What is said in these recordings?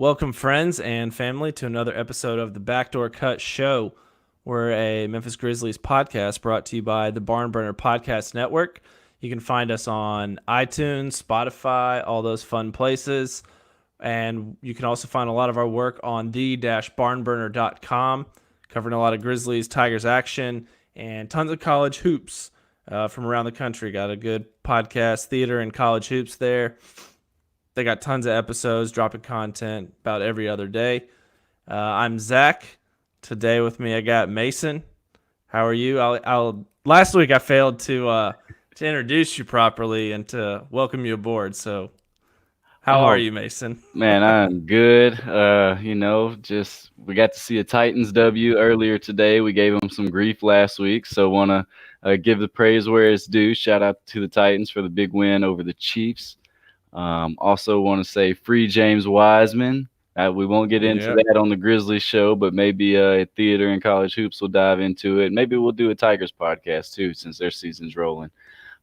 Welcome, friends and family, to another episode of the Backdoor Cut Show. We're a Memphis Grizzlies podcast brought to you by the Barn Burner Podcast Network. You can find us on iTunes, Spotify, all those fun places. And you can also find a lot of our work on the-barnburner.com, covering a lot of Grizzlies, Tigers action, and tons of college hoops from around the country. Got a good podcast, theater, and college hoops there. They got tons of episodes, dropping content about every other day. I'm Zach. Today with me, I got Mason. How are you? Last week I failed to introduce you properly and to welcome you aboard. So, how are you, Mason? Man, I'm good. Just we got to see a Titans W earlier today. We gave them some grief last week, so want to give the praise where it's due. Shout out to the Titans for the big win over the Chiefs. Also want to say free James Wiseman. We won't get into that on the Grizzlies show, but maybe theater and college hoops will dive into it. Maybe we'll do a Tigers podcast too, since their season's rolling.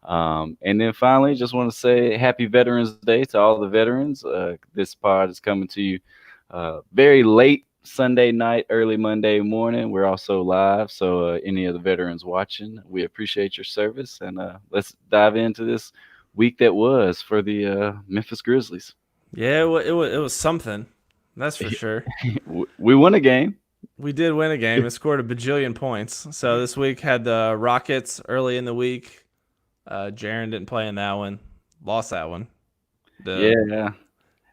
And then finally, just want to say happy Veterans Day to all the veterans. This pod is coming to you very late Sunday night, early Monday morning. We're also live, so any of the veterans watching, we appreciate your service. And let's dive into this week that was for the Memphis Grizzlies. Yeah, it was something. That's for sure. We won a game. We did win a game and scored a bajillion points. So this week had the Rockets early in the week. Jaren didn't play in that one. Lost that one. Yeah.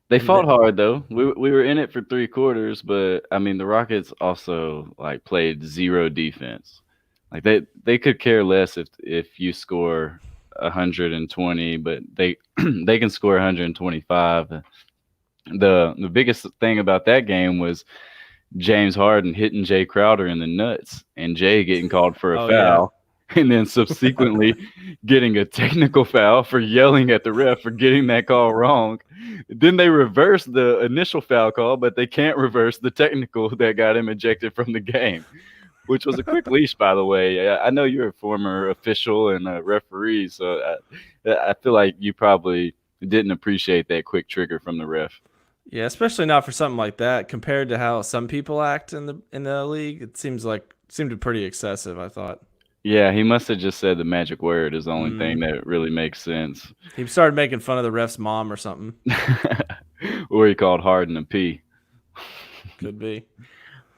They fought hard though. We were in it for 3 quarters, but I mean the Rockets also played zero defense. They could care less if you score 120, but they they can score 125. The biggest thing about that game was James Harden hitting Jay Crowder in the nuts and Jay getting called for a foul. And then subsequently getting a technical foul for yelling at the ref for getting that call wrong. Then they reversed the initial foul call, but they can't reverse the technical that got him ejected from the game, which was a quick leash, by the way. I know you're a former official and a referee, so I feel like you probably didn't appreciate that quick trigger from the ref. Yeah, especially not for something like that. Compared to how some people act in the league, it seemed pretty excessive, I thought. Yeah, he must have just said the magic word is the only thing that really makes sense. He started making fun of the ref's mom or something. Or he called Harden a P. Could be.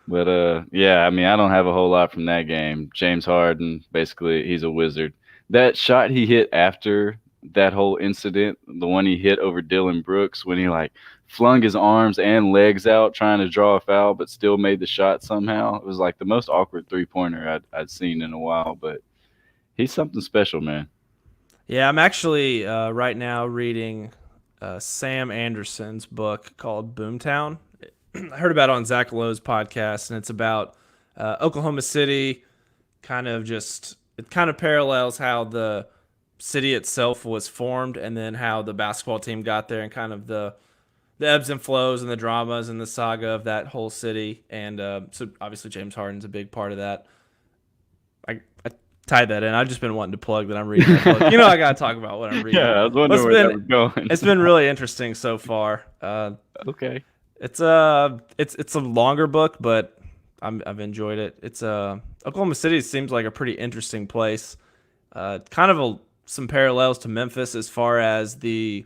But, yeah, I mean, I don't have a whole lot from that game. James Harden, basically, he's a wizard. That shot he hit after that whole incident, the one he hit over Dylan Brooks when he, flung his arms and legs out trying to draw a foul, but still made the shot somehow. It was the most awkward 3-pointer I'd seen in a while, but he's something special, man. Yeah, I'm actually right now reading Sam Anderson's book called Boomtown. I heard about it on Zach Lowe's podcast, and it's about Oklahoma City. It kind of parallels how the city itself was formed, and then how the basketball team got there, and kind of the ebbs and flows and the dramas and the saga of that whole city. And so obviously James Harden's a big part of that. I tied that in. I've just been wanting to plug that I'm reading that book. I got to talk about what I'm reading. Yeah, I was wondering where that was going. It's been really interesting so far. Okay. It's a longer book, but I've enjoyed it. It's Oklahoma City seems like a pretty interesting place. Kind of some parallels to Memphis as far as the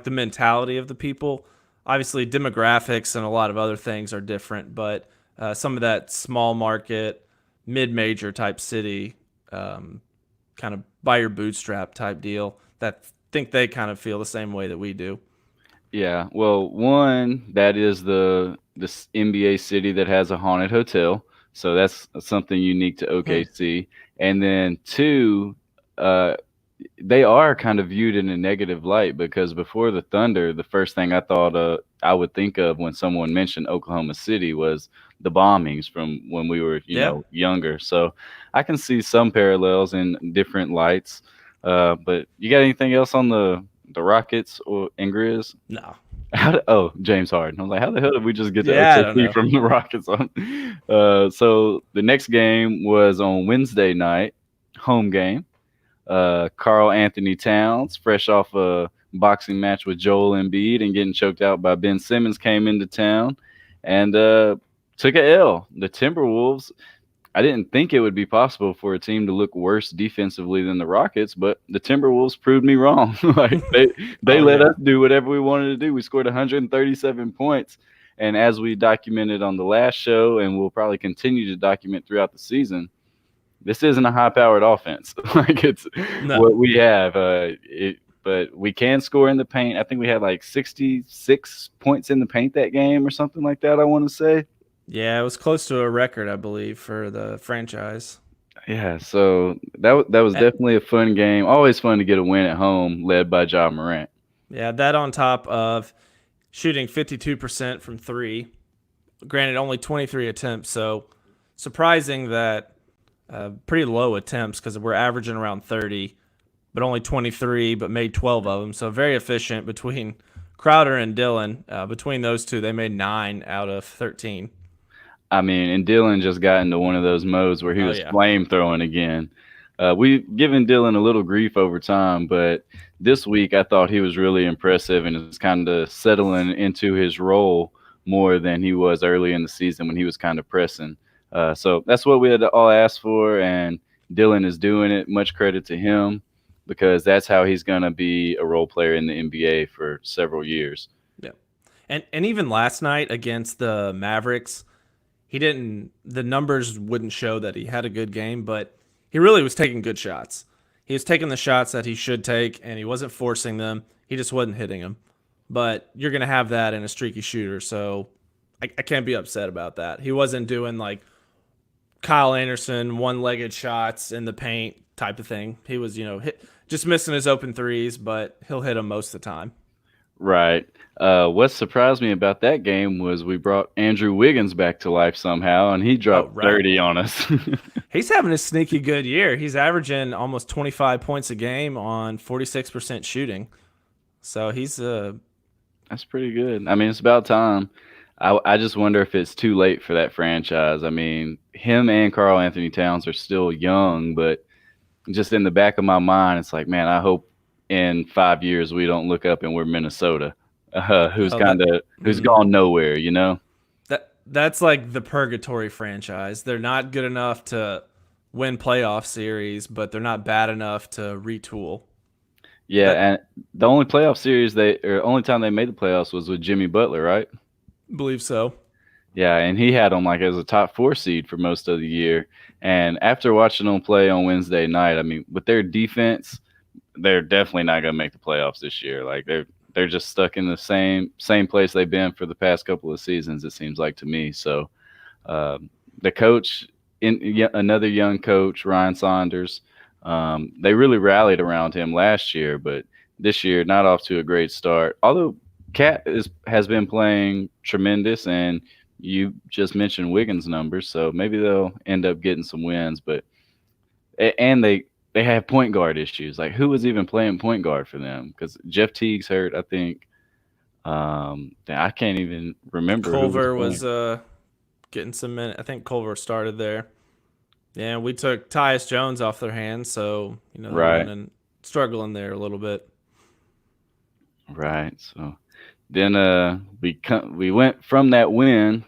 mentality of the people. Obviously, demographics and a lot of other things are different, but some of that small market, mid-major type city, kind of by your bootstrap type deal, that think they kind of feel the same way that we do. Yeah, well, one, that is this NBA city that has a haunted hotel, so that's something unique to OKC. And then two, they are kind of viewed in a negative light because before the Thunder, the first thing I thought I would think of when someone mentioned Oklahoma City was the bombings from when we were, younger. So I can see some parallels in different lights. But you got anything else on the Rockets or GRIZZ? No. James Harden. I was like, how the hell did we just get to OKC from the Rockets on? So the next game was on Wednesday night, home game. Karl Anthony Towns, fresh off a boxing match with Joel Embiid and getting choked out by Ben Simmons came into town and took a L. The Timberwolves, I didn't think it would be possible for a team to look worse defensively than the Rockets, but the Timberwolves proved me wrong. Like they Oh let yeah. us do whatever we wanted to do. We scored 137 points, and as we documented on the last show, and we'll probably continue to document throughout the season, this isn't a high-powered offense. Like it's No. what we have. But we can score in the paint. I think we had like 66 points in the paint that game or something like that. I want to say. Yeah, it was close to a record, I believe, for the franchise. Yeah, so that was Eh, definitely a fun game. Always fun to get a win at home, led by Ja Morant. Yeah, that on top of shooting 52% from three. Granted, only 23 attempts, so surprising that pretty low attempts because we're averaging around 30, but only 23, but made 12 of them. So very efficient between Crowder and Dillon. Between those two, they made 9 out of 13. I mean, and Dylan just got into one of those modes where he Oh was yeah. flame throwing again. We've given Dylan a little grief over time, but this week I thought he was really impressive and is kind of settling into his role more than he was early in the season when he was kind of pressing. So that's what we had all asked for, and Dylan is doing it. Much credit to him because that's how he's going to be a role player in the NBA for several years. Yeah. And even last night against the Mavericks, the numbers wouldn't show that he had a good game, but he really was taking good shots. He was taking the shots that he should take, and he wasn't forcing them. He just wasn't hitting them. But you're going to have that in a streaky shooter, so I can't be upset about that. He wasn't doing like Kyle Anderson one-legged shots in the paint type of thing. He was, just missing his open threes, but he'll hit them most of the time. Right. What surprised me about that game was we brought Andrew Wiggins back to life somehow, and he Oh, dropped right. 30 on us. He's having a sneaky good year. He's averaging almost 25 points a game on 46% shooting. So he's That's pretty good. I mean, it's about time. I just wonder if it's too late for that franchise. I mean, him and Carl Anthony Towns are still young, but just in the back of my mind, it's like, man, I hope in 5 years we don't look up and we're Minnesota, who's oh, that who's gone nowhere, you know? that's like the purgatory franchise. They're not good enough to win playoff series, but they're not bad enough to retool. Yeah, That and the only playoff series only time they made the playoffs was with Jimmy Butler, right? believe so. Yeah, and he had them like as a top 4 seed for most of the year. And after watching them play on Wednesday night, I mean, with their defense, they're definitely not going to make the playoffs this year. Like they're just stuck in the same place they've been for the past couple of seasons. It seems like to me. So the coach, another young coach, Ryan Saunders, they really rallied around him last year, but this year not off to a great start. Although Cat has been playing tremendous, and you just mentioned Wiggins' numbers, so maybe they'll end up getting some wins. But and they have point guard issues. Like who was even playing point guard for them? Because Jeff Teague's hurt, I think. I can't even remember who Culver was was getting some minutes. I think Culver started there. Yeah, we took Tyus Jones off their hands, so playing. they're Right, struggling there a little bit. right. So then we went from that win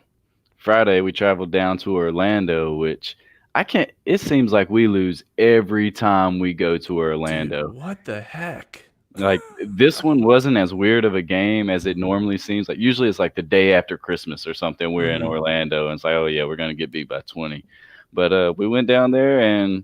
Friday. We traveled down to Orlando, which I can't. It seems like we lose every time we go to Dude, Orlando. what the heck? Like this one wasn't as weird of a game as it normally seems. Like usually it's like the day after Christmas or something. We're in hmm Orlando and it's like, oh yeah, we're gonna get beat by 20. But we went down there and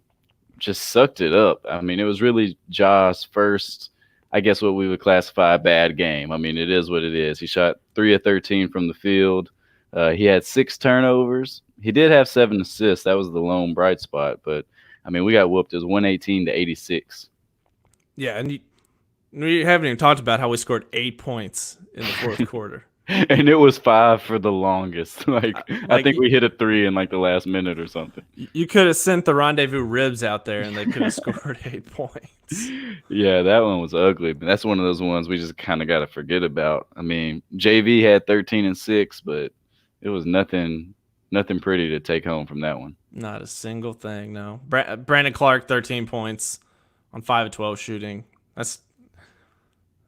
just sucked it up. I mean, it was really Ja's first, I guess what we would classify a bad game. I mean, it is what it is. He shot 3 of 13 from the field. He had 6 turnovers. He did have 7 assists. That was the lone bright spot. But I mean, we got whooped. It was 118 to 86. Yeah, and we haven't even talked about how we scored 8 points in the fourth quarter. And it was 5 for the longest. I Like think we hit a 3 in like the last minute or something. you could have sent the rendezvous ribs out there, and they could have scored 8 points. Yeah, that one was ugly. But that's one of those ones we just kind of got to forget about. I mean, JV had 13 and 6, but it was nothing pretty to take home from that one. Not a single thing. No. Brandon Clark 13 points on 5 of 12 shooting.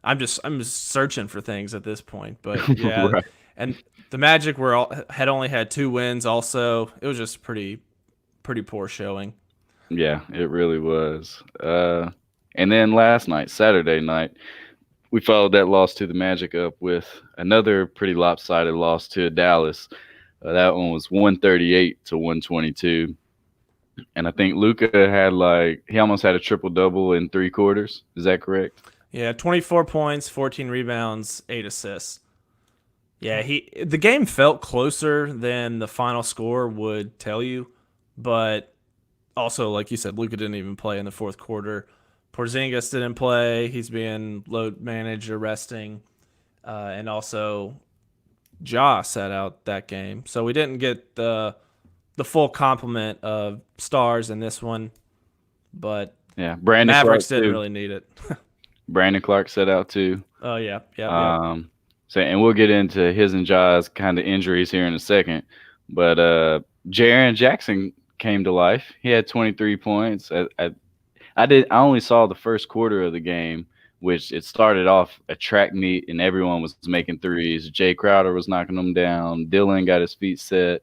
I'm just searching for things at this point. But yeah, Right. and the Magic had only had 2 wins. Also, it was just pretty poor showing. Yeah, it really was. And then last night, Saturday night, we followed that loss to the Magic up with another pretty lopsided loss to Dallas. That one was 138 to 122. And I think Luca had he almost had a triple double in 3 quarters. Is that correct? Yeah, 24 points, 14 rebounds, 8 assists. Yeah, the game felt closer than the final score would tell you, but also like you said, Luka didn't even play in the fourth quarter. Porzingis didn't play; he's being load managed or resting, and also Ja sat out that game, so we didn't get the full complement of stars in this one. But Yeah, the Brandon Clark Mavericks didn't too. really need it. Brandon Clark set out too. Oh yeah, yep. Um, so, and we'll get into his and Ja's kind of injuries here in a second. But Jaren Jackson came to life. He had 23 points. I only saw the first quarter of the game, which it started off a track meet and everyone was making threes. Jay Crowder was knocking them down. Dylan got his feet set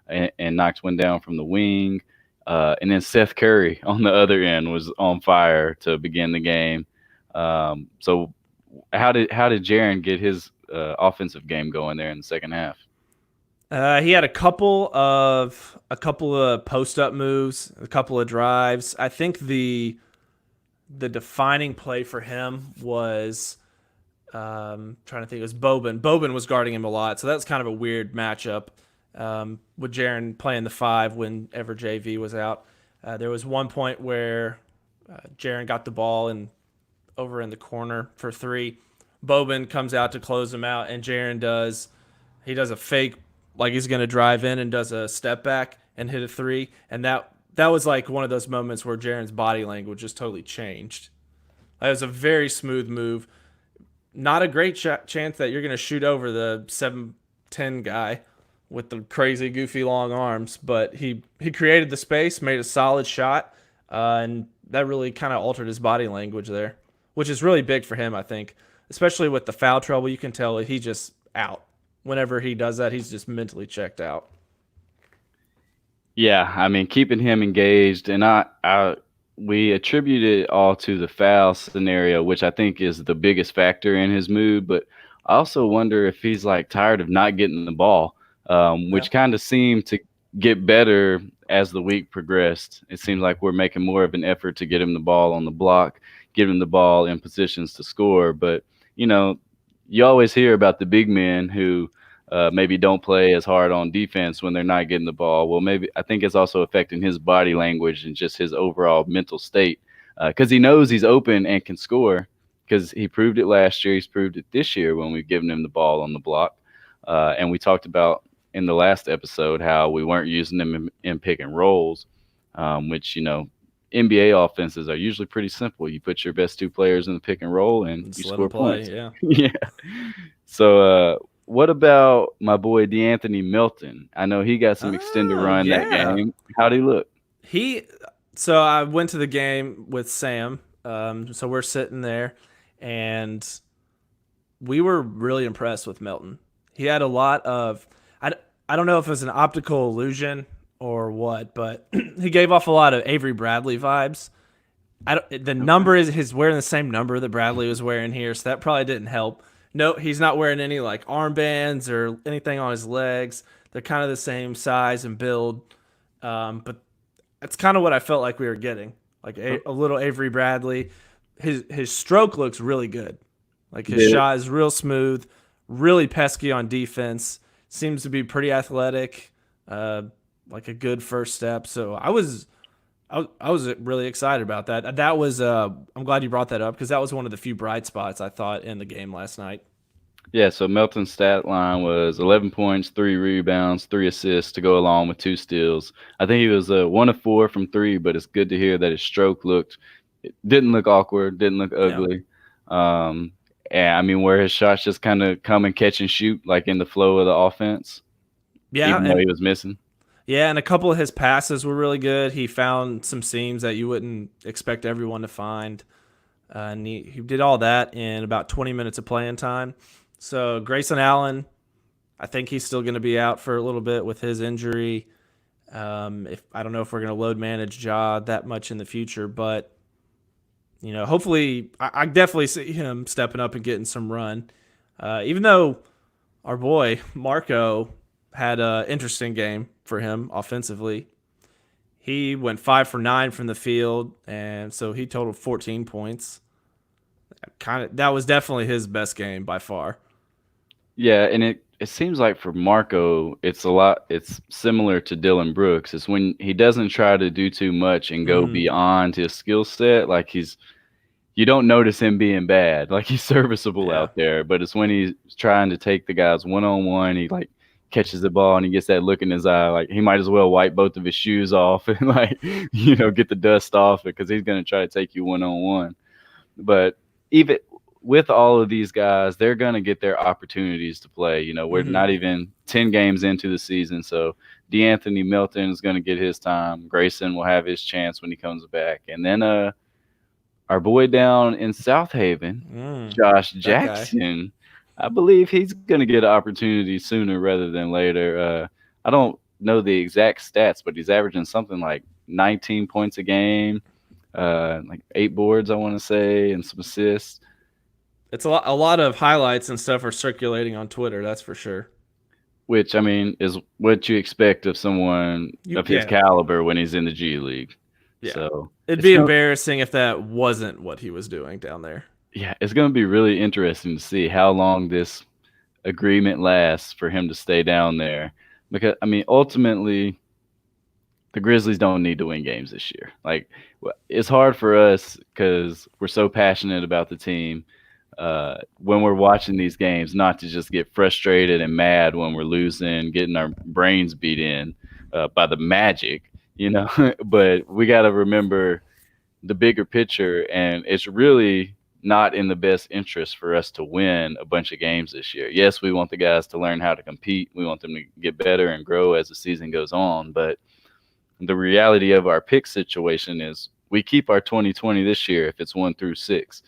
and knocked one down from the wing. And then Seth Curry on the other end was on fire to begin the game. So how did Jaren get his offensive game going there in the second half? He had a couple of post up moves, a couple of drives. I think the defining play for him was trying to think. It was Boban. Boban was guarding him a lot, so that's kind of a weird matchup with Jaren playing the five whenever JV was out. There was one point where Jaren got the ball and over in the corner for three. Boban comes out to close him out, and Jaren does a fake like he's gonna drive in and does a step back and hit a three, and that was like one of those moments where Jaren's body language just totally changed. That was a very smooth move. Not a great chance that you're gonna shoot over the 7'10" guy with the crazy goofy long arms, but he created the space, made a solid shot, and that really kind of altered his body language there, which is really big for him, I think, especially with the foul trouble. You can tell he's just out. Whenever he does that, he's just mentally checked out. Yeah, I mean, keeping him engaged, and we attribute it all to the foul scenario, which I think is the biggest factor in his mood. But I also wonder if he's like tired of not getting the ball, Yeah. which kind of seemed to get better as the week progressed. It seems like we're making more of an effort to get him the ball on the block, get him the ball in positions to score. But you know, you always hear about the big men who maybe don't play as hard on defense when they're not getting the ball. Well, maybe I think it's also affecting his body language and just his overall mental state because he knows he's open and can score because he proved it last year. He's proved it this year when we've given him the ball on the block. And we talked about in the last episode how we weren't using him in pick and rolls, which, NBA offenses are usually pretty simple. You put your best two players in the pick and roll and Just you let him score play. points. Yeah. Yeah. So, what about my boy DeAnthony Melton? I know he got some extended Oh run that yeah. game. How'd he look? He. So I went to the game with Sam. So we're sitting there, and we were really impressed with Melton. He had a lot of. I don't know if it was an optical illusion or what, but he gave off a lot of Avery Bradley vibes. The Okay. number is he's wearing the same number that Bradley was wearing here, so that probably didn't help. No, he's not wearing any like armbands or anything on his legs. They're kind of the same size and build, but that's kind of what I felt like we were getting, like a little Avery Bradley. His stroke looks really good. Like his Did it? shot is real smooth, really pesky on defense. Seems to be pretty athletic, uh, like a good first step. So I was really excited about that. That was I'm glad you brought that up because that was one of the few bright spots I thought in the game last night. Yeah, so Melton's stat line was 11 points, 3 rebounds, 3 assists to go along with 2 steals. I think he was 1 of 4 from three, but it's good to hear that his stroke it didn't look awkward, didn't look Yeah, ugly. Um, and I mean, where his shots just kind of come and catch and shoot, like in the flow of the offense, yeah, even though and he was missing. yeah, and a couple of his passes were really good. He found some seams that you wouldn't expect everyone to find. And he did all that in about 20 minutes of playing time. So Grayson Allen, I think he's still going to be out for a little bit with his injury. If I don't know if we're going to load manage Ja that much in the future, but hopefully I definitely see him stepping up and getting some run. Even though our boy Marco had an interesting game for him offensively. He went 5 for 9 from the field, and so he totaled 14 points. That was definitely his best game by far. Yeah, and it seems like for Marco, it's similar to Dylan Brooks. It's when he doesn't try to do too much and go beyond his skill set. Like you don't notice him being bad. Like he's serviceable Yeah. out there, but it's when he's trying to take the guys one on one. He like catches the ball and he gets that look in his eye. Like he might as well wipe both of his shoes off and like get the dust off because he's gonna try to take you one on one. But even with all of these guys, they're gonna get their opportunities to play. We're not even 10 games into the season, so DeAnthony Melton is gonna get his time. Grayson will have his chance when he comes back, and then our boy down in South Haven, Josh Jackson, I believe he's going to get an opportunity sooner rather than later. I don't know the exact stats, but he's averaging something like 19 points a game, like 8 boards, I want to say, and some assists. It's a lot of highlights and stuff are circulating on Twitter, that's for sure. Which, I mean, is what you expect of someone of his caliber when he's in the G League. Yeah. So it'd be embarrassing if that wasn't what he was doing down there. Yeah, it's going to be really interesting to see how long this agreement lasts for him to stay down there. Because, I mean, ultimately, the Grizzlies don't need to win games this year. Like, it's hard for us because we're so passionate about the team when we're watching these games not to just get frustrated and mad when we're losing, getting our brains beat in by the Magic, But we got to remember the bigger picture, and it's really not in the best interest for us to win a bunch of games this year. Yes, we want the guys to learn how to compete. We want them to get better and grow as the season goes on. But the reality of our pick situation is we keep our 2020 this year if it's 1 through 6.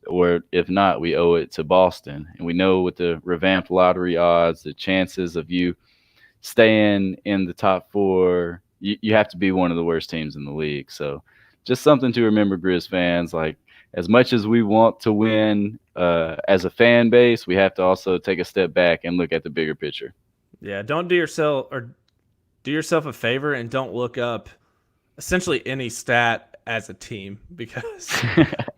Or if not, we owe it to Boston. And we know with the revamped lottery odds, the chances of you staying in the top 4, you have to be one of the worst teams in the league. So just something to remember, Grizz fans. Like, as much as we want to win as a fan base, we have to also take a step back and look at the bigger picture. Yeah, don't do yourself a favor and don't look up essentially any stat as a team, because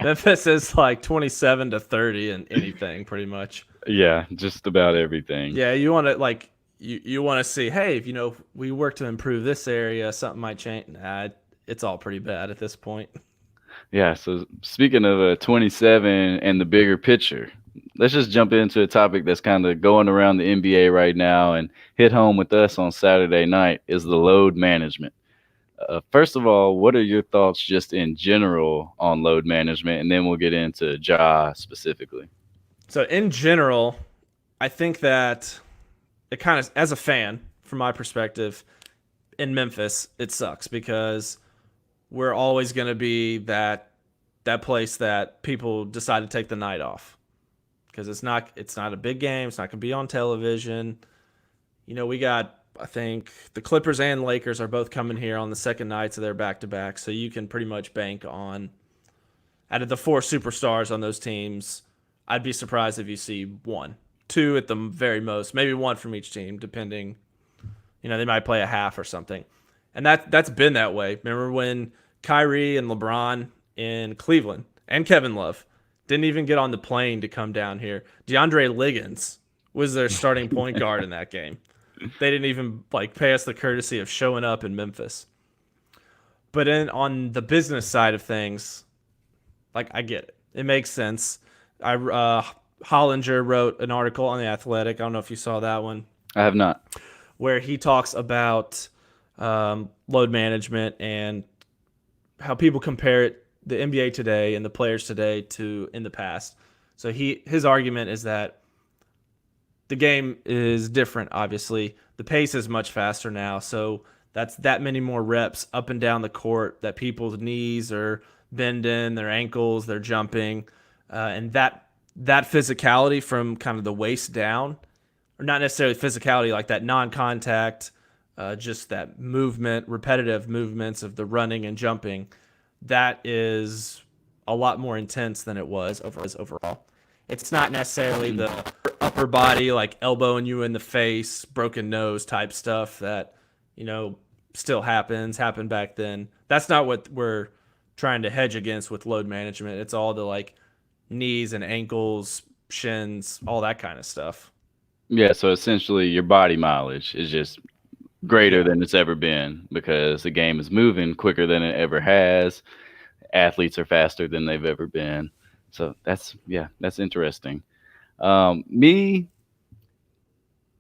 Memphis is like 27-30 in anything pretty much. Yeah, just about everything. Yeah, you want to you want to see, hey, if we work to improve this area, something might change. Nah, it's all pretty bad at this point. Yeah, so speaking of 27 and the bigger picture, let's just jump into a topic that's kind of going around the NBA right now and hit home with us on Saturday night is the load management. First of all, what are your thoughts just in general on load management? And then we'll get into Ja specifically. So in general, I think that it kind of, as a fan, from my perspective, in Memphis, it sucks because we're always going to be that place that people decide to take the night off because it's not a big game. It's not going to be on television. We got, I think the Clippers and Lakers are both coming here on the second nights of their back-to-back, so you can pretty much bank on, out of the 4 superstars on those teams, I'd be surprised if you see 1, 2 at the very most, maybe 1 from each team, depending. They might play a half or something. And that's been that way. Remember when Kyrie and LeBron in Cleveland and Kevin Love didn't even get on the plane to come down here? DeAndre Liggins was their starting point guard in that game. They didn't even pay us the courtesy of showing up in Memphis. But on the business side of things, I get it. It makes sense. Hollinger wrote an article on The Athletic. I don't know if you saw that one. I have not. Where he talks about load management and how people compare it, the NBA today and the players today, to in the past. So his argument is that the game is different, obviously. The pace is much faster now, so that's that many more reps up and down the court that people's knees are bending their ankles, they're jumping, and that physicality from kind of the waist down, or not necessarily physicality like that non-contact, just that movement, repetitive movements of the running and jumping, that is a lot more intense than it was overall. It's not necessarily the upper body, like elbowing you in the face, broken nose type stuff that, you know, still happened back then. That's not what we're trying to hedge against with load management. It's all the like knees and ankles, shins, all that kind of stuff. Yeah, so essentially your body mileage is just greater Yeah. than it's ever been because the game is moving quicker than it ever has. Athletes are faster than they've ever been. So that's interesting. Me,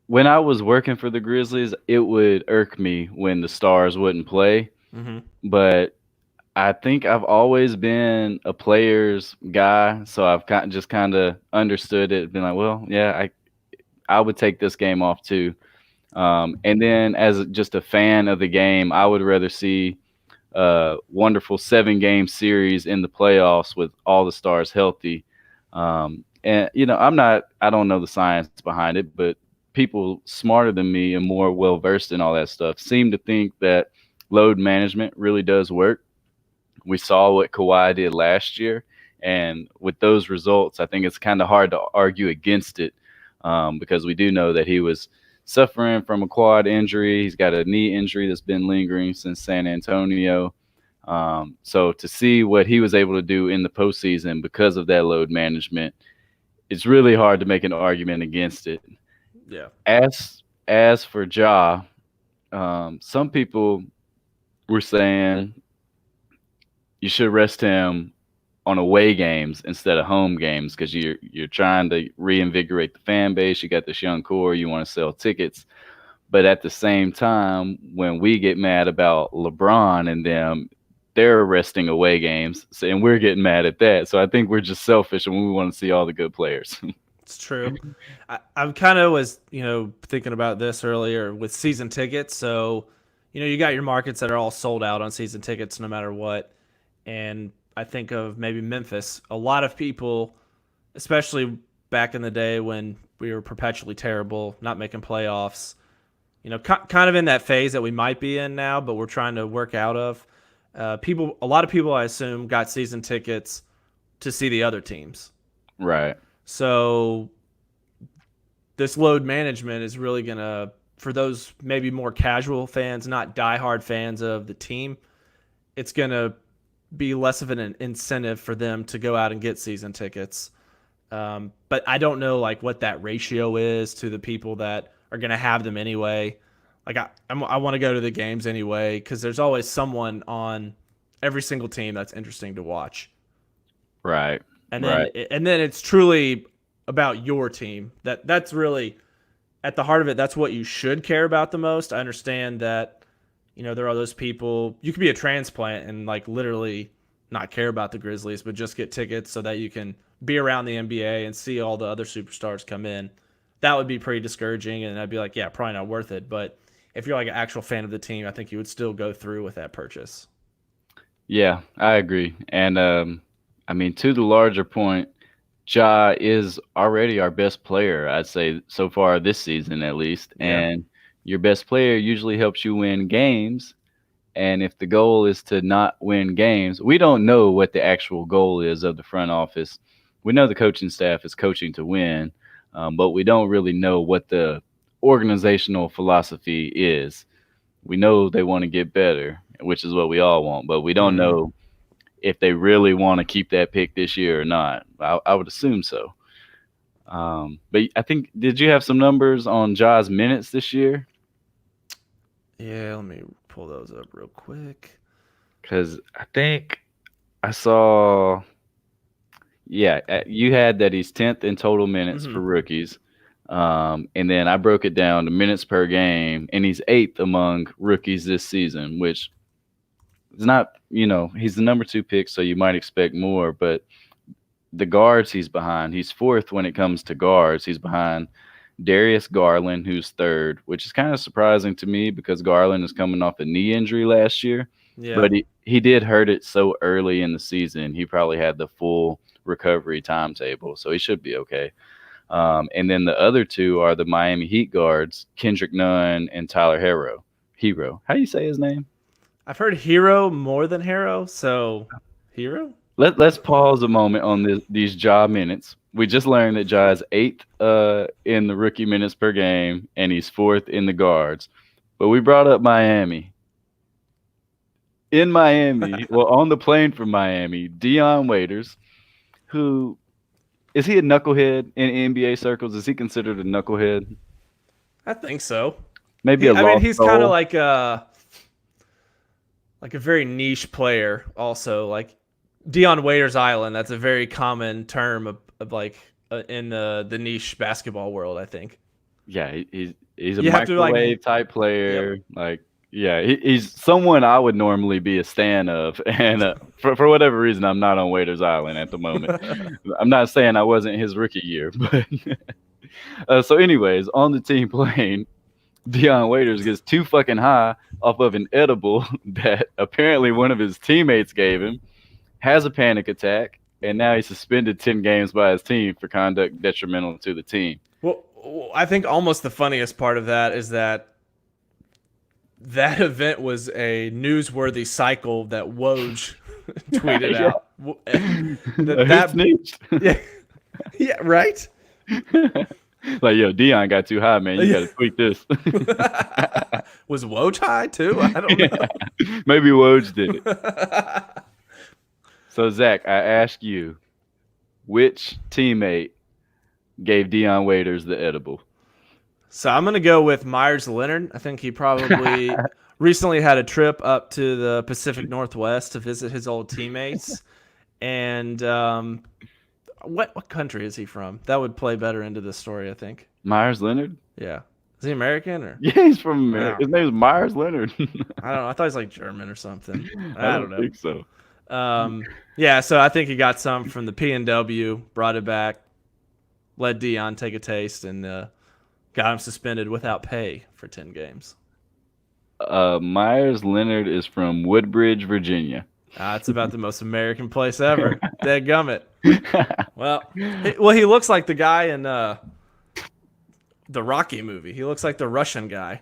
when I was working for the Grizzlies, it would irk me when the stars wouldn't play. Mm-hmm. But I think I've always been a player's guy, so I've just kind of understood it. Been like, well, yeah, I would take this game off too. And then as just a fan of the game, I would rather see a wonderful 7 game series in the playoffs with all the stars healthy. And I don't know the science behind it, but people smarter than me and more well versed in all that stuff seem to think that load management really does work. We saw what Kawhi did last year, and with those results, I think it's kind of hard to argue against it because we do know that he was suffering from a quad injury. He's got a knee injury that's been lingering since San Antonio. So to see what he was able to do in the postseason because of that load management, it's really hard to make an argument against it. Yeah. As for Ja, some people were saying you should rest him on away games instead of home games because you're trying to reinvigorate the fan base. You got this young core, you want to sell tickets, but at the same time, when we get mad about LeBron and them, they're resting away games, and we're getting mad at that. So I think we're just selfish, and we want to see all the good players. It's true. I kind of was, thinking about this earlier with season tickets. So, you got your markets that are all sold out on season tickets no matter what. And I think of maybe Memphis. A lot of people, especially back in the day when we were perpetually terrible, not making playoffs, kind of in that phase that we might be in now, but we're trying to work out of. A lot of people, I assume, got season tickets to see the other teams. Right. So this load management is really going to, for those maybe more casual fans, not diehard fans of the team, it's going to be less of an incentive for them to go out and get season tickets. But I don't know like what that ratio is to the people that are going to have them anyway. Like I want to go to the games anyway because there's always someone on every single team that's interesting to watch. Right. And then it's truly about your team. That's really at the heart of it. That's what you should care about the most. I understand that there are those people. You could be a transplant and like literally not care about the Grizzlies, but just get tickets so that you can be around the NBA and see all the other superstars come in. That would be pretty discouraging, and I'd be like, yeah, probably not worth it. But if you're like an actual fan of the team, I think you would still go through with that purchase. Yeah, I agree. And I mean, to the larger point, Ja is already our best player, I'd say, so far this season at least. Yeah. And your best player usually helps you win games. And if the goal is to not win games, we don't know what the actual goal is of the front office. We know the coaching staff is coaching to win, but we don't really know what the organizational philosophy is. We know they want to get better, which is what we all want, but we don't know if they really want to keep that pick this year or not. I would assume so. But I think, did you have some numbers on Ja's minutes this year? Yeah, let me pull those up real quick. Because I think I saw, you had that he's 10th in total minutes for rookies. And then I broke it down to minutes per game, and he's 8th among rookies this season, which is not, he's the number 2 pick, so you might expect more. But the guards he's behind, he's 4th when it comes to guards. He's behind Darius Garland, who's 3rd, which is kind of surprising to me because Garland is coming off a knee injury last year. Yeah. but he did hurt it so early in the season. He probably had the full recovery timetable, so he should be okay. And then the other two are the Miami Heat guards, Kendrick Nunn and Tyler Hero. Hero. How do you say his name? I've heard hero more than hero, so hero? Let's pause a moment on these Ja minutes. We just learned that Ja is eighth in the rookie minutes per game, and he's fourth in the guards. But we brought up Miami. In Miami, well, on the plane from Miami, Dion Waiters, who is he a knucklehead in NBA circles? Is he considered a knucklehead? I think so. Maybe a I mean, lost he's kind of soul. like a very niche player. Also, like Dion Waiters Island. That's a very common term of like in the niche basketball world. I think Yeah, he's a you have to like. microwave type Yep. player. Like, yeah, he's someone I would normally be a stan of, and for whatever reason, I'm not on Waiters Island at the moment. I'm not saying I wasn't his rookie year, but so anyways, on the team plane, Dion Waiters gets too fucking high off of an edible that apparently one of his teammates gave him, has a panic attack, and now he's suspended 10 games by his team for conduct detrimental to the team. Well, I think almost the funniest part of that is that event was a newsworthy cycle that Woj tweeted Yeah. out. Who snitched? Yeah, yeah, right. Like, yo, Dion got too high, man. You got to tweak this. Was Woj high too? I don't know. Yeah. Maybe Woj did it. So, Zach, I ask you, which teammate gave Dion Waiters the edible? So I'm gonna go with Myers Leonard. I think he probably recently had a trip up to the Pacific Northwest to visit his old teammates. And what country is he from? That would play better into this story, I think. Myers Leonard? Yeah, is he American or? Yeah, he's from America. No. His name is Myers Leonard. I don't know. I thought he's like German or something. I I don't don't know. think so. Yeah, so I think he got some from the P&W, brought it back, let Dion take a taste, and got him suspended without pay for 10 games. Myers Leonard is from Woodbridge, Virginia. It's about the most American place ever. Dadgummit. Well, he looks like the guy in the Rocky movie. He looks like the Russian guy.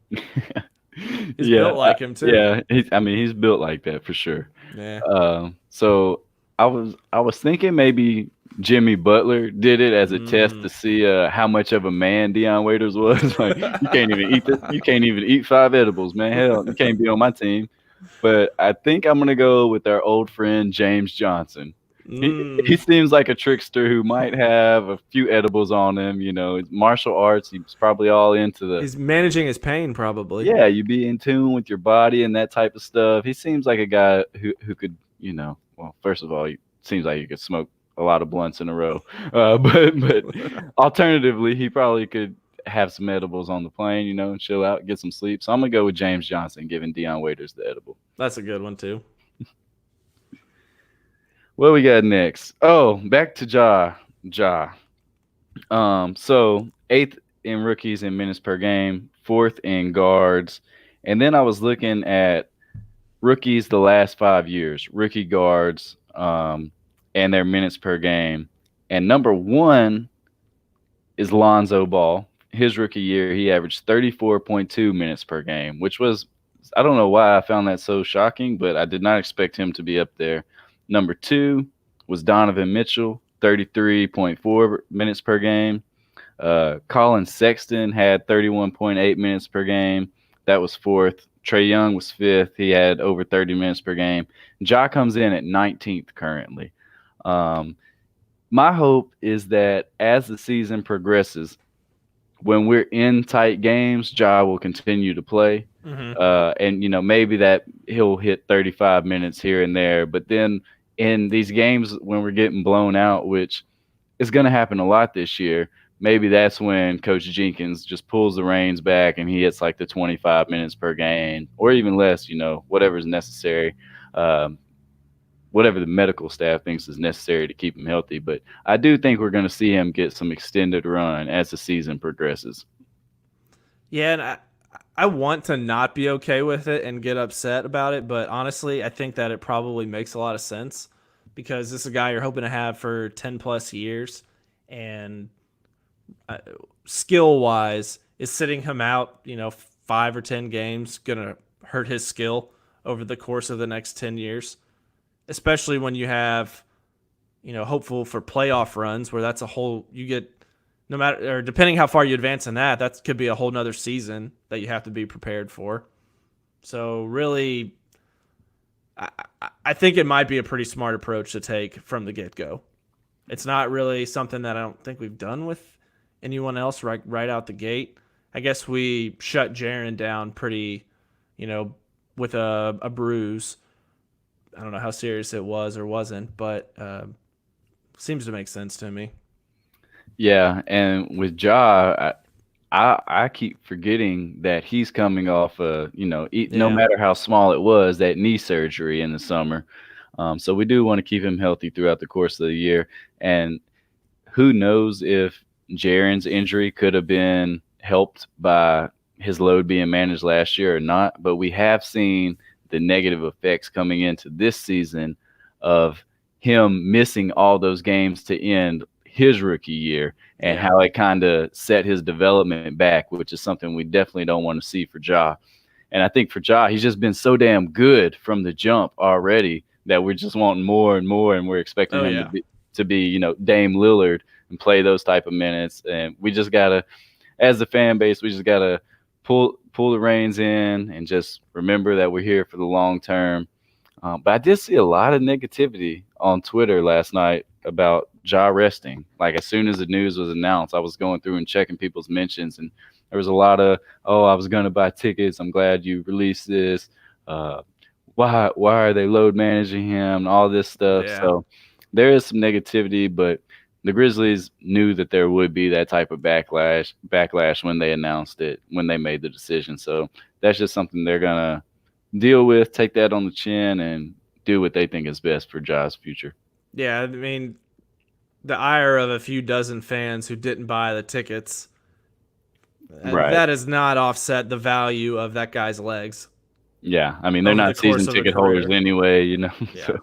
He's built like him too. Yeah, he's built like that for sure. Yeah. So I was thinking maybe Jimmy Butler did it as a test to see how much of a man Dion Waiters was. Like, you can't even eat this. You can't even eat 5 edibles, man. Hell, you can't be on my team. But I think I'm gonna go with our old friend James Johnson. He seems like a trickster who might have a few edibles on him. You know, martial arts. He's probably all into the. He's managing his pain, probably. Yeah, you be in tune with your body and that type of stuff. He seems like a guy who could, you know. Well, first of all, he seems like he could smoke a lot of blunts in a row. But alternatively, he probably could have some edibles on the plane, you know, and chill out, get some sleep. So I'm gonna go with James Johnson, giving Dion Waiters the edible. That's a good one too. What we got next? Oh, back to Ja. So 8th in rookies in minutes per game, 4th in guards, and then I was looking at rookies the last 5 years, rookie guards, and their minutes per game, and number 1 is Lonzo Ball. His rookie year, he averaged 34.2 minutes per game, which was, I don't know why I found that so shocking, but I did not expect him to be up there. Number 2 was Donovan Mitchell, 33.4 minutes per game. Colin Sexton had 31.8 minutes per game. That was 4th. Trae Young was 5th. He had over 30 minutes per game. Ja comes in at 19th currently. My hope is that as the season progresses, when we're in tight games, Ja will continue to play. And, you know, maybe that he'll hit 35 minutes here and there. But then in these games when we're getting blown out, which is going to happen a lot this year, maybe that's when Coach Jenkins just pulls the reins back and he hits like the 25 minutes per game or even less, you know, whatever's necessary. Whatever the medical staff thinks is necessary to keep him healthy. But I do think we're going to see him get some extended run as the season progresses. Yeah, and I want to not be okay with it and get upset about it, but honestly, I think that it probably makes a lot of sense because this is a guy you're hoping to have for 10 plus years, and skill wise, is sitting him out, 5 or 10 games gonna hurt his skill over the course of the next 10 years, especially when you have, hopeful for playoff runs where that's a whole you get no matter or depending how far you advance in that could be a whole nother season that you have to be prepared for. So really, I think it might be a pretty smart approach to take from the get go. It's not really something that I don't think we've done with anyone else right out the gate. I guess we shut Jaren down pretty, you know, with a bruise. I don't know how serious it was or wasn't, but seems to make sense to me. Yeah, and with Ja, I keep forgetting that he's coming off no Yeah, matter how small it was, that knee surgery in the summer. So we do want to keep him healthy throughout the course of the year. And who knows if Jaren's injury could have been helped by his load being managed last year or not. But we have seen the negative effects coming into this season of him missing all those games to end his rookie year, and yeah. how it kind of set his development back, which is something we definitely don't want to see for Ja. And I think for Ja, he's just been so damn good from the jump already that we're just wanting more and more, and we're expecting Oh him yeah. to be Dame Lillard and play those type of minutes. And we just gotta, as the fan base, we just gotta pull the reins in and just remember that we're here for the long term. But I did see a lot of negativity on Twitter last night about Ja resting. Like as soon as the news was announced, I was going through and checking people's mentions, and there was a lot of, "Oh, I was gonna buy tickets. I'm glad you released this. Uh, why are they load managing him and all this stuff?" Yeah. So there is some negativity, but the Grizzlies knew that there would be that type of backlash when they announced it, when they made the decision. So that's just something they're gonna deal with, take that on the chin, and do what they think is best for Ja's future. Yeah, I mean, the ire of a few dozen fans who didn't buy the tickets, Right. that does not offset the value of that guy's legs Yeah. I mean, they're over the not season course of a ticket holders career. anyway. Yeah. So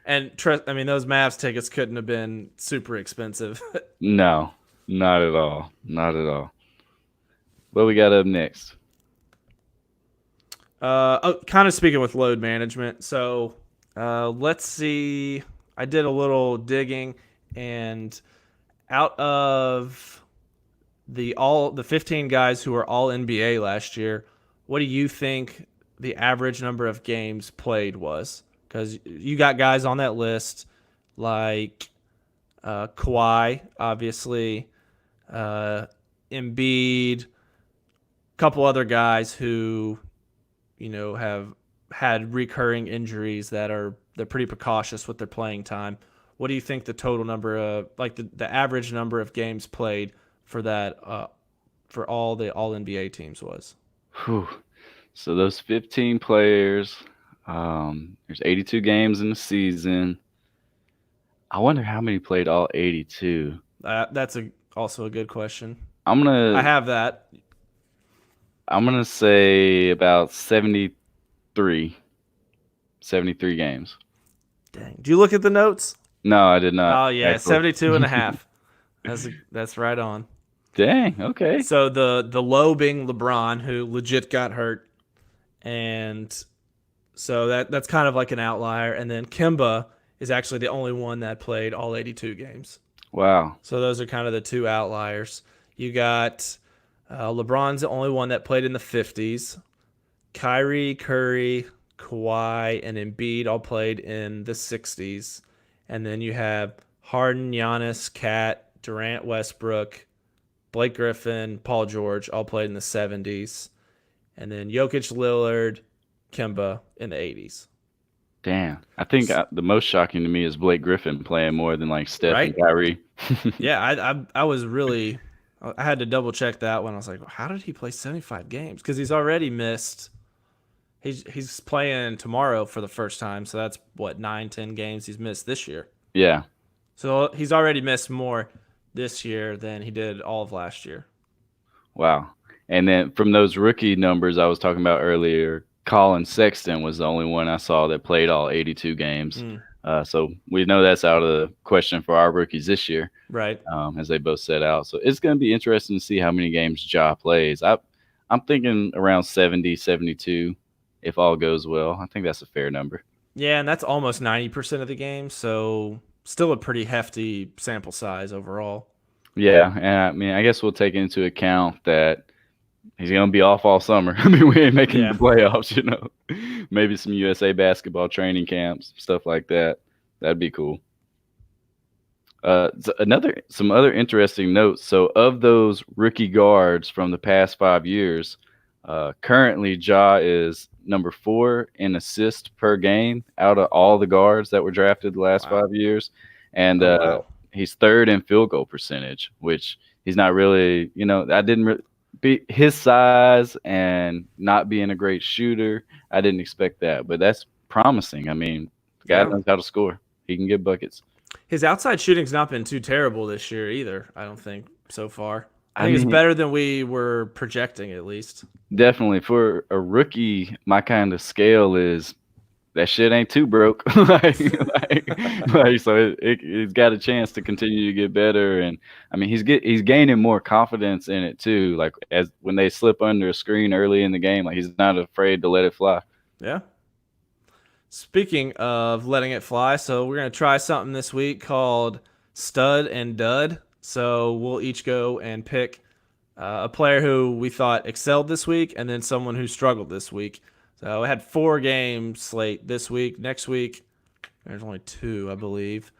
And I mean, those Mavs tickets couldn't have been super expensive. no, not at all. Not at all. What we got up next? Kind of speaking with load management. So let's see. I did a little digging, and out of the 15 guys who were all NBA last year, what do you think the average number of games played was? Because you got guys on that list like Kawhi, obviously, uh, Embiid, a couple other guys who have had recurring injuries they're pretty precautious with their playing time. What do you think the total number of like the average number of games played for that for all the all NBA teams was? Whew. So those 15 players, there's 82 games in the season. I wonder how many played all 82. That's also a good question. I'm I gonna have that. I'm gonna say about 73. 73 games. Dang. Do you look at the notes? No, I did not Oh yeah, actually. 72 and a half. That's right on. Dang. Okay. So the low being LeBron, who legit got hurt, and so that's kind of like an outlier. And then Kimba is actually the only one that played all 82 games. Wow. So those are kind of the two outliers. You got LeBron's the only one that played in the 50s. Kyrie, Curry, Kawhi, and Embiid all played in the 60s. And then you have Harden, Giannis, Cat, Durant, Westbrook, Blake Griffin, Paul George all played in the 70s. And then Jokic, Lillard, Kemba in the 80s. Damn. I think the most shocking to me is Blake Griffin playing more than like Steph and Right? Kyrie. Yeah, I was really I had to double check that one. I was like, how did he play 75 games? Because he's already missed. He's playing tomorrow for the first time, so that's what 9, 10 games he's missed this year. Yeah. So he's already missed more this year than he did all of last year. Wow. And then from those rookie numbers I was talking about earlier, Colin Sexton was the only one I saw that played all 82 games. Mm, So we know that's out of the question for our rookies this year, right. as they both set out. So it's going to be interesting to see how many games Ja plays. I'm thinking around 70, 72 if all goes well. I think that's a fair number. Yeah, and that's almost 90% of the game, so still a pretty hefty sample size overall. Yeah, and I mean, I guess we'll take into account that he's gonna be off all summer. I mean, we ain't making Yeah. the playoffs, you know. Maybe some USA basketball training camps, stuff like that. That'd be cool. Some other interesting notes. So, of those rookie guards from the past 5 years, currently Ja is number 4 in assists per game out of all the guards that were drafted the last Wow. 5 years, and Oh, wow. he's third in field goal percentage, which he's not really. You know, I didn't be his size and not being a great shooter. I didn't expect that, but that's promising. I mean, the guy Yeah. knows how to score. He can get buckets. His outside shooting's not been too terrible this year either, I don't think, so far. I I think it's mean, better than we were projecting, at least. definitely for a rookie, my kind of scale is that shit ain't too broke. So it's got a chance to continue to get better, and I mean he's gaining more confidence in it too. Like as when they slip under a screen early in the game, like he's not afraid to let it fly. Yeah. Speaking of letting it fly, so we're going to try something this week called Stud and Dud. So we'll each go and pick a player who we thought excelled this week and then someone who struggled this week. So I had 4 game slate this week. Next week, there's only 2, I believe,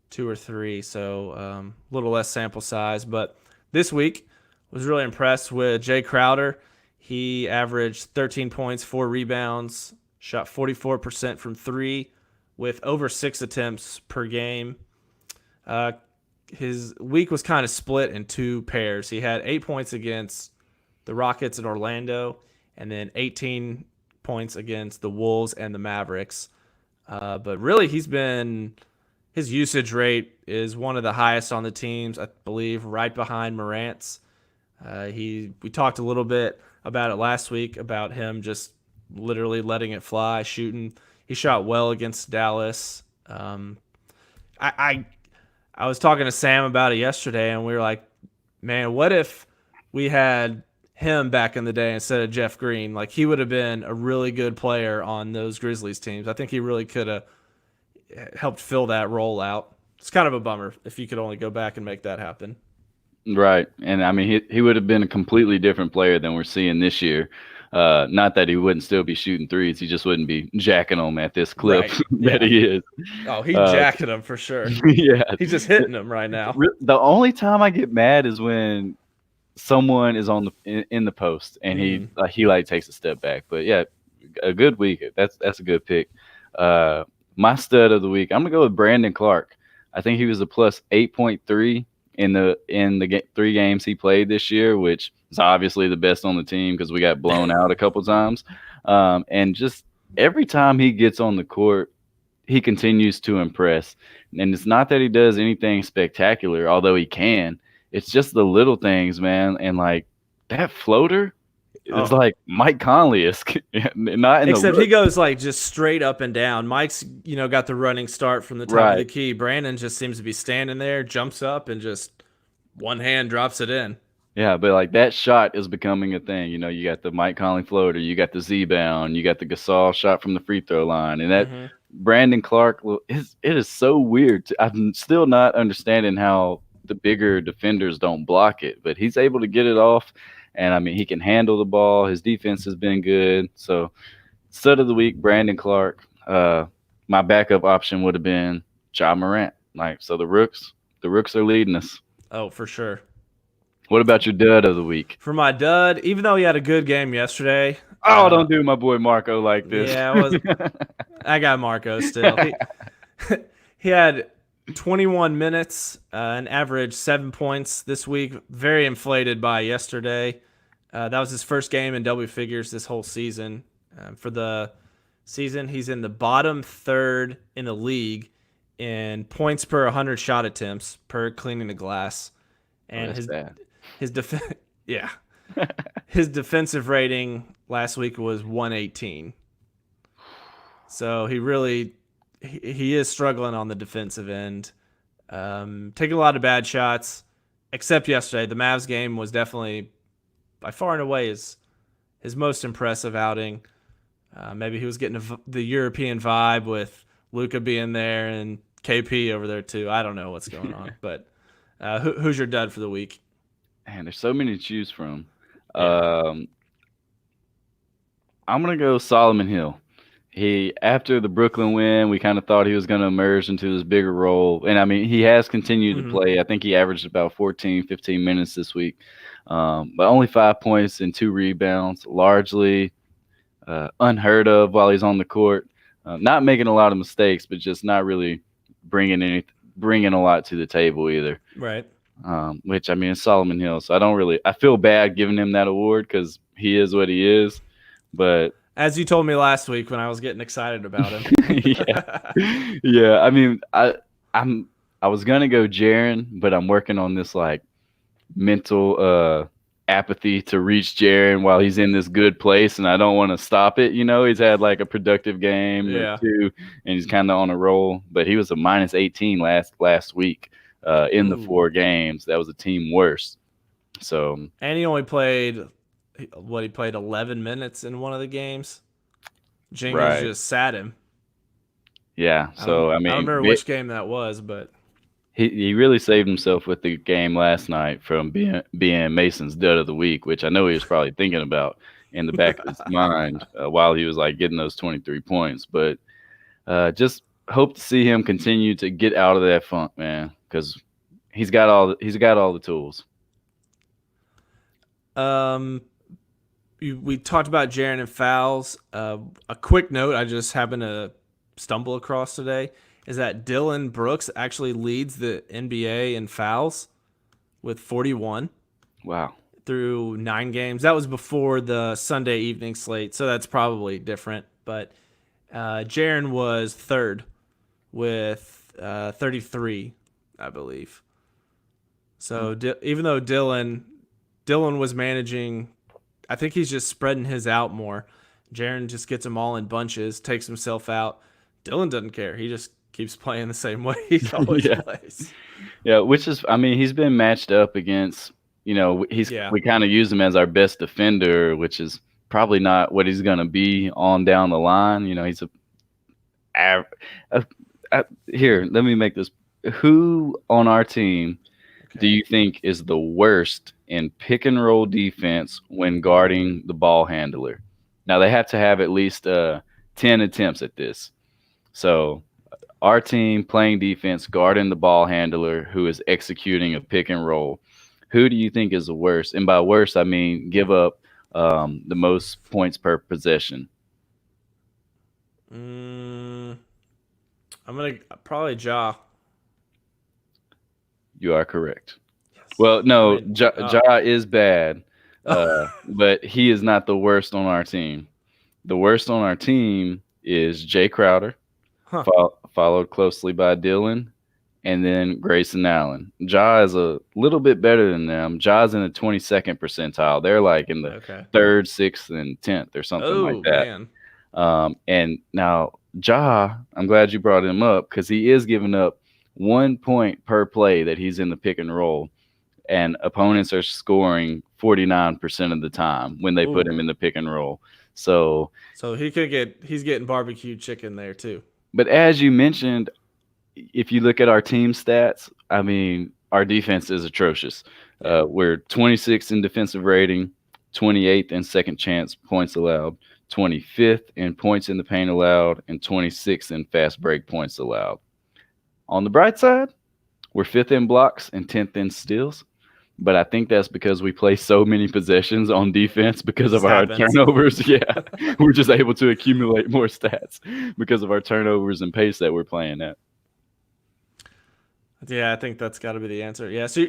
2 or 3. So a little less sample size. But this week, was really impressed with Jay Crowder. He averaged 13 points, 4 rebounds, shot 44% from 3 with over 6 attempts per game. His week was kind of split in 2 pairs. He had 8 points against the Rockets in Orlando and then 18 points against the Wolves and the Mavericks. But really, his usage rate is one of the highest on the teams, I believe, right behind Morant's. We talked a little bit about it last week about him just literally letting it fly, shooting. He shot well against Dallas. I was talking to Sam about it yesterday, and we were like, man, what if we had him back in the day instead of Jeff Green? Like, he would have been a really good player on those Grizzlies teams. I think he really could have helped fill that role out. It's kind of a bummer if you could only go back and make that happen. Right, and I mean he would have been a completely different player than we're seeing this year. Not that he wouldn't still be shooting threes, he just wouldn't be jacking them at this clip Right. that Yeah. he is. Oh, he's jacking them for sure. Yeah, He's just hitting them right now. the only time I get mad is when someone is on in the post and he like takes a step back. But yeah, a good week. That's a good pick. My stud of the week, I'm gonna go with Brandon Clark. I think he was a plus 8.3 in the 3 games he played this year, which is obviously the best on the team because we got blown out a couple times. And just every time he gets on the court, he continues to impress. And it's not that he does anything spectacular, although he can. It's just the little things, man. And like that floater is like Mike Conley-esque. Not in Except the he goes like just straight up and down. Mike's, got the running start from the top of the key. Brandon just seems to be standing there, jumps up, and just one hand drops it in. Yeah, but like that shot is becoming a thing. You know, you got the Mike Conley floater, you got the Z-bound, you got the Gasol shot from the free throw line, and that Brandon Clark, it is so weird. I'm still not understanding how the bigger defenders don't block it, but he's able to get it off. And I mean, he can handle the ball. His defense has been good. So, stud of the week, Brandon Clark. My backup option would have been Ja Morant. Like, so the Rooks are leading us. Oh, for sure. What about your dud of the week? For my dud, even though he had a good game yesterday. Oh, don't do my boy Marco like this. Yeah, I got Marco still. He had 21 minutes, an average 7 points this week. Very inflated by yesterday. That was his first game in double figures this whole season. For the season, he's in the bottom third in the league in points per 100 shot attempts per cleaning the glass. And his defense, yeah, His defensive rating last week was 118. So he is struggling on the defensive end. Taking a lot of bad shots, except yesterday. The Mavs game was definitely by far and away his most impressive outing. Maybe he was getting the European vibe with Luka being there and KP over there too. I don't know what's going on, but who's your dud for the week? Man, there's so many to choose from. Yeah. I'm gonna go Solomon Hill. After the Brooklyn win, we kind of thought he was going to emerge into this bigger role. And I mean, he has continued to play. I think he averaged about 14, 15 minutes this week. But only 5 points and 2 rebounds, largely unheard of while he's on the court. Not making a lot of mistakes, but just not really bringing a lot to the table either. Right. Which, I mean, it's Solomon Hill. So I feel bad giving him that award because he is what he is. But as you told me last week when I was getting excited about him. yeah. I mean, I was gonna go Jaren, but I'm working on this like mental apathy to reach Jaren while he's in this good place, and I don't want to stop it. He's had like a productive game or two, and he's kind of on a roll. But he was a minus 18 last week in the 4 games. That was a team worst. So and he only played. He played 11 minutes in one of the games. Jenkins just sat him. Yeah, so I mean, I don't remember which game that was, but he really saved himself with the game last night from being Mason's dud of the week, which I know he was probably thinking about in the back of his mind while he was like getting those 23 points. But just hope to see him continue to get out of that funk, man, because he's got all the tools. We talked about Jaren and fouls. A quick note I just happened to stumble across today is that Dylan Brooks actually leads the NBA in fouls with 41. Wow. Through 9 games. That was before the Sunday evening slate, so that's probably different. But Jaren was third with 33, I believe. So even though Dylan was managing, I think he's just spreading his out more. Jaren just gets them all in bunches, takes himself out. Dylan doesn't care. He just keeps playing the same way he always plays. Yeah, which is, I mean, he's been matched up against, we kind of use him as our best defender, which is probably not what he's going to be on down the line. He's here, let me make this. Who on our team do you think is the worst in pick and roll defense when guarding the ball handler? Now they have to have at least 10 attempts at this. So our team playing defense, guarding the ball handler who is executing a pick and roll. Who do you think is the worst? And by worst, I mean give up the most points per possession. I'm going to probably Ja. You are correct. Yes. Well, no, Ja is bad, but he is not the worst on our team. The worst on our team is Jay Crowder, followed closely by Dylan, and then Grayson Allen. Ja is a little bit better than them. Ja's in the 22nd percentile. They're like in the 3rd, 6th, and 10th or something like that. Man. And now Ja, I'm glad you brought him up because he is giving up 1 point per play that he's in the pick and roll, and opponents are scoring 49% of the time when they put him in the pick and roll. So he's getting barbecue chicken there too. But as you mentioned, if you look at our team stats, I mean, our defense is atrocious. We're 26th in defensive rating, 28th in second chance points allowed, 25th in points in the paint allowed, and 26th in fast break points allowed. On the bright side, we're 5th in blocks and 10th in steals. But I think that's because we play so many possessions on defense because of our turnovers. Yeah, we're just able to accumulate more stats because of our turnovers and pace that we're playing at. Yeah, I think that's got to be the answer. Yeah, so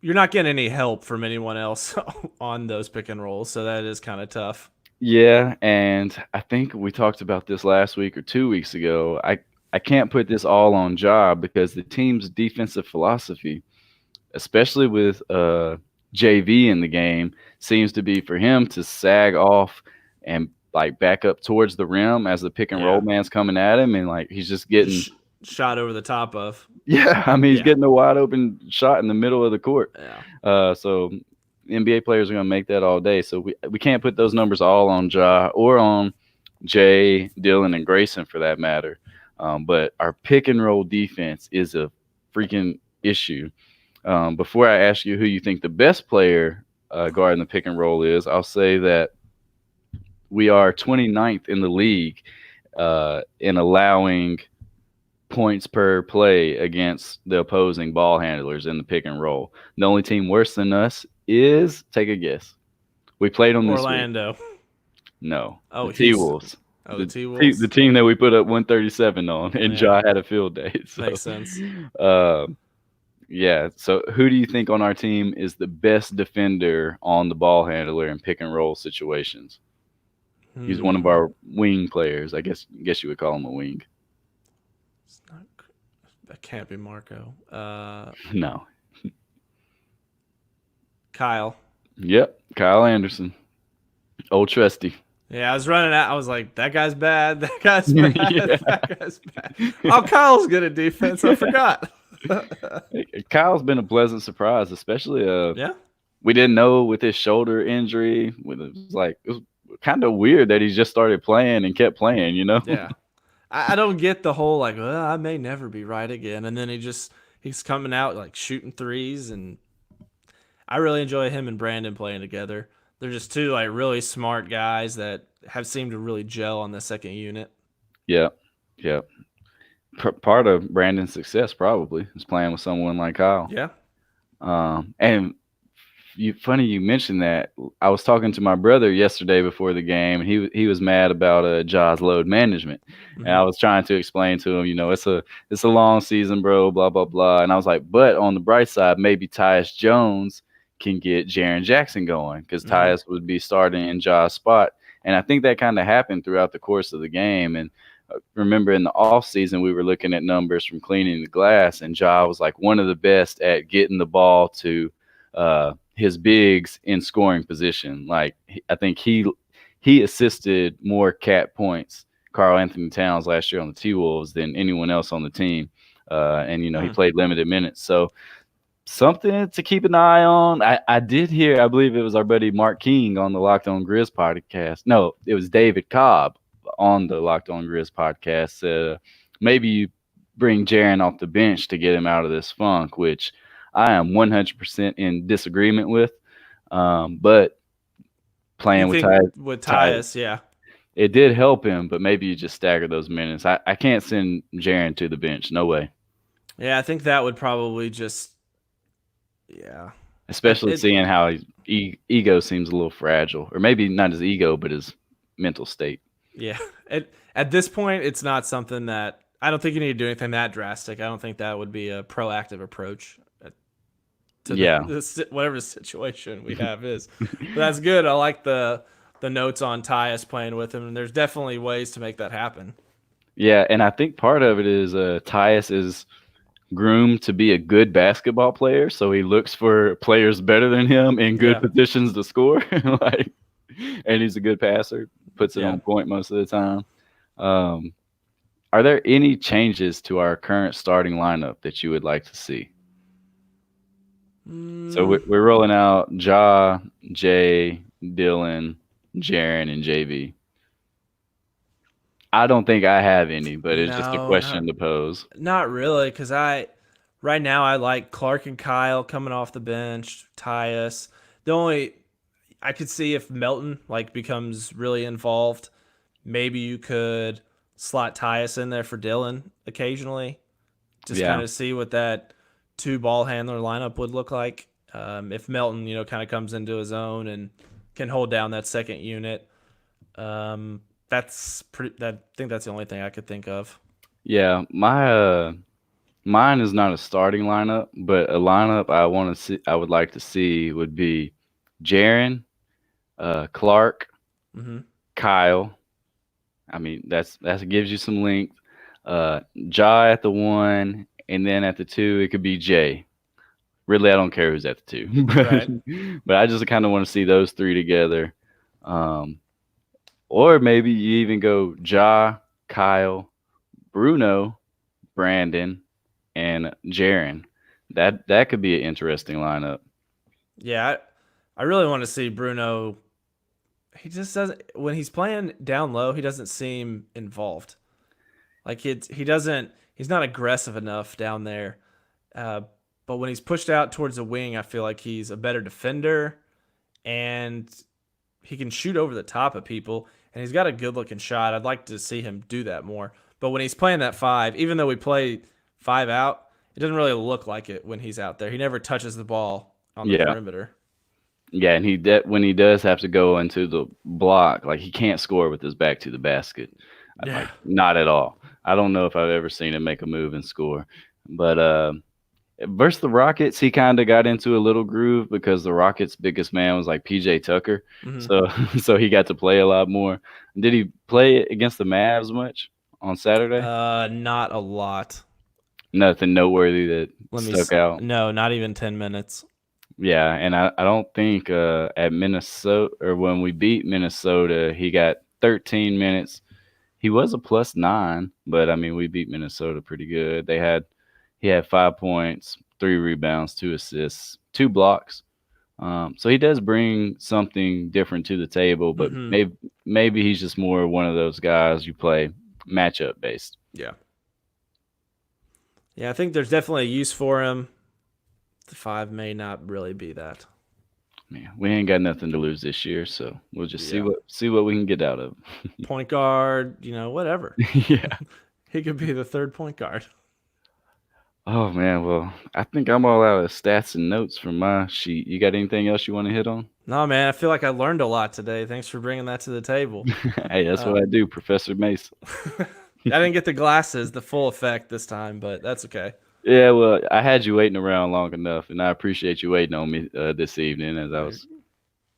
you're not getting any help from anyone else on those pick and rolls, so that is kind of tough. Yeah, and I think we talked about this last week or 2 weeks ago. I can't put this all on Ja because the team's defensive philosophy, especially with JV in the game seems to be for him to sag off and like back up towards the rim as the pick and roll Yeah. man's coming at him, and like he's just getting Just shot over the top of. yeah, I mean he's Yeah. getting a wide open shot in the middle of the court. Yeah. So NBA players are going to make that all day. So we can't put those numbers all on Ja or on Jay, Dylan, and Grayson for that matter. But our pick and roll defense is a freaking issue. Before I ask you who you think the best player guarding the pick and roll is, I'll say that we are 29th in the league in allowing points per play against the opposing ball handlers in the pick and roll. The only team worse than us is, take a guess. We played them this week. Orlando. No. Oh, the T-Wolves. Oh, the T-Wolves. The team that we put up 137 on, and Ja had a field day. So, Makes sense. Yeah. So who do you think on our team is the best defender on the ball handler in pick and roll situations? He's one of our wing players. I guess you would call him a wing. That can't be Marco. No. Kyle. Yep. Kyle Anderson. Old trusty. Yeah, I was running out. I was like, that guy's bad. That guy's bad. Yeah. That guy's bad. Oh, Kyle's good at defense. I forgot. Kyle's been a pleasant surprise, especially yeah. We didn't know with his shoulder injury. It was kind of weird that he just started playing and kept playing, you know? Yeah. I don't get the whole like, well, I may never be right again. And then he's coming out like shooting threes, and I really enjoy him and Brandon playing together. They're just two like really smart guys that have seemed to really gel on the second unit. Yeah. Yeah. Part of Brandon's success probably is playing with someone like Kyle. Yeah. And funny you mentioned that. I was talking to my brother yesterday before the game, and he was mad about Ja's load management, and I was trying to explain to him, you know, it's a long season, bro, blah blah blah, and I was like, but on the bright side, maybe Tyus Jones can get Jaren Jackson going because Tyus would be starting in Ja's spot, and I think that kind of happened throughout the course of the game. And remember in the off season we were looking at numbers from cleaning the glass, and Ja was like one of the best at getting the ball to his bigs in scoring position. Like I think he assisted more cat points, Karl Anthony Towns, last year on the T-Wolves than anyone else on the team. And you know, he played limited minutes. So something to keep an eye on. I did hear, I believe it was our buddy Mark King on the Locked On GRIZZ podcast. No, it was David Cobb on the Locked On GRIZZ podcast. Maybe you bring Jaren off the bench to get him out of this funk, which I am 100% in disagreement with. But playing with Tyus, yeah, it did help him, but maybe you just stagger those minutes. I can't send Jaren to the bench. No way. Yeah, I think that would probably just, yeah. Especially seeing how his ego seems a little fragile, or maybe not his ego, but his mental state. Yeah. At this point, it's not something that I don't think you need to do anything that drastic. I don't think that would be a proactive approach to whatever the situation we have is. But that's good. I like the notes on Tyus playing with him, and there's definitely ways to make that happen. Yeah, and I think part of it is Tyus is groomed to be a good basketball player, so he looks for players better than him in good positions to score. And he's a good passer, puts it on point most of the time. Are there any changes to our current starting lineup that you would like to see? So we're rolling out Ja, Jay, Dylan, Jaren, and JV. I don't think I have any, but it's just a question to pose. Not really, because right now I like Clark and Kyle coming off the bench, Tyus. I could see if Melton becomes really involved, maybe you could slot Tyus in there for Dylan occasionally. Just kind of see what that two ball handler lineup would look like. If Melton, kind of comes into his own and can hold down that second unit. I think that's the only thing I could think of. Yeah, mine is not a starting lineup, but a lineup I would like to see would be Jaren, Clark, Kyle. I mean, that gives you some length. Ja at the 1, and then at the 2 it could be Jay. Ridley, I don't care who's at the 2, Right. but I just kind of want to see those 3 together. Or maybe you even go Ja, Kyle, Bruno, Brandon, and Jaren. That could be an interesting lineup. Yeah, I really want to see Bruno. He just doesn't, when he's playing down low, he doesn't seem involved. Like he's not aggressive enough down there. Uh, but when he's pushed out towards the wing, I feel like he's a better defender and he can shoot over the top of people. And he's got a good looking shot. I'd like to see him do that more. But when he's playing that 5, even though we play 5 out, it doesn't really look like it when he's out there. He never touches the ball on the Yeah. perimeter. Yeah, and when he does have to go into the block, like he can't score with his back to the basket. Yeah. Like, not at all. I don't know if I've ever seen him make a move and score. But versus the Rockets, he kind of got into a little groove because the Rockets' biggest man was like PJ Tucker. Mm-hmm. So he got to play a lot more. Did he play against the Mavs much on Saturday? Not a lot. Nothing noteworthy that stuck out. No, not even 10 minutes. Yeah, and I don't think at Minnesota, or when we beat Minnesota, he got 13 minutes. He was a +9, but I mean we beat Minnesota pretty good. He had 5 points, 3 rebounds, 2 assists, 2 blocks. So he does bring something different to the table, but maybe he's just more one of those guys you play matchup based. Yeah. Yeah, I think there's definitely a use for him. The 5 may not really be that. Yeah, we ain't got nothing to lose this year, so we'll just see what we can get out of. Point guard, whatever. Yeah. He could be the 3rd point guard. Oh man, well, I think I'm all out of stats and notes from my sheet. You got anything else you want to hit on? No, man, I feel like I learned a lot today. Thanks for bringing that to the table. Hey, that's what I do, Professor Mace. I didn't get the glasses, the full effect this time, but that's okay. Yeah, well, I had you waiting around long enough, and I appreciate you waiting on me this evening as I was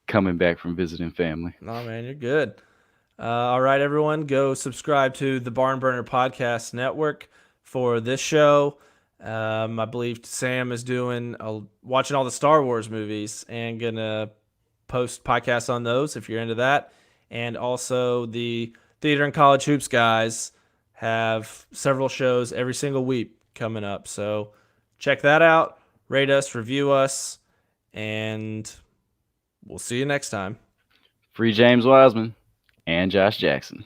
coming back from visiting family. No, man, you're good. All right, everyone, go subscribe to the Barn Burner Podcast Network for this show. I believe Sam is watching all the Star Wars movies and gonna post podcasts on those if you're into that. And also the Theater and College Hoops guys have several shows every single week coming up. So check that out, rate us, review us, and we'll see you next time. Free James Wiseman and Josh Jackson.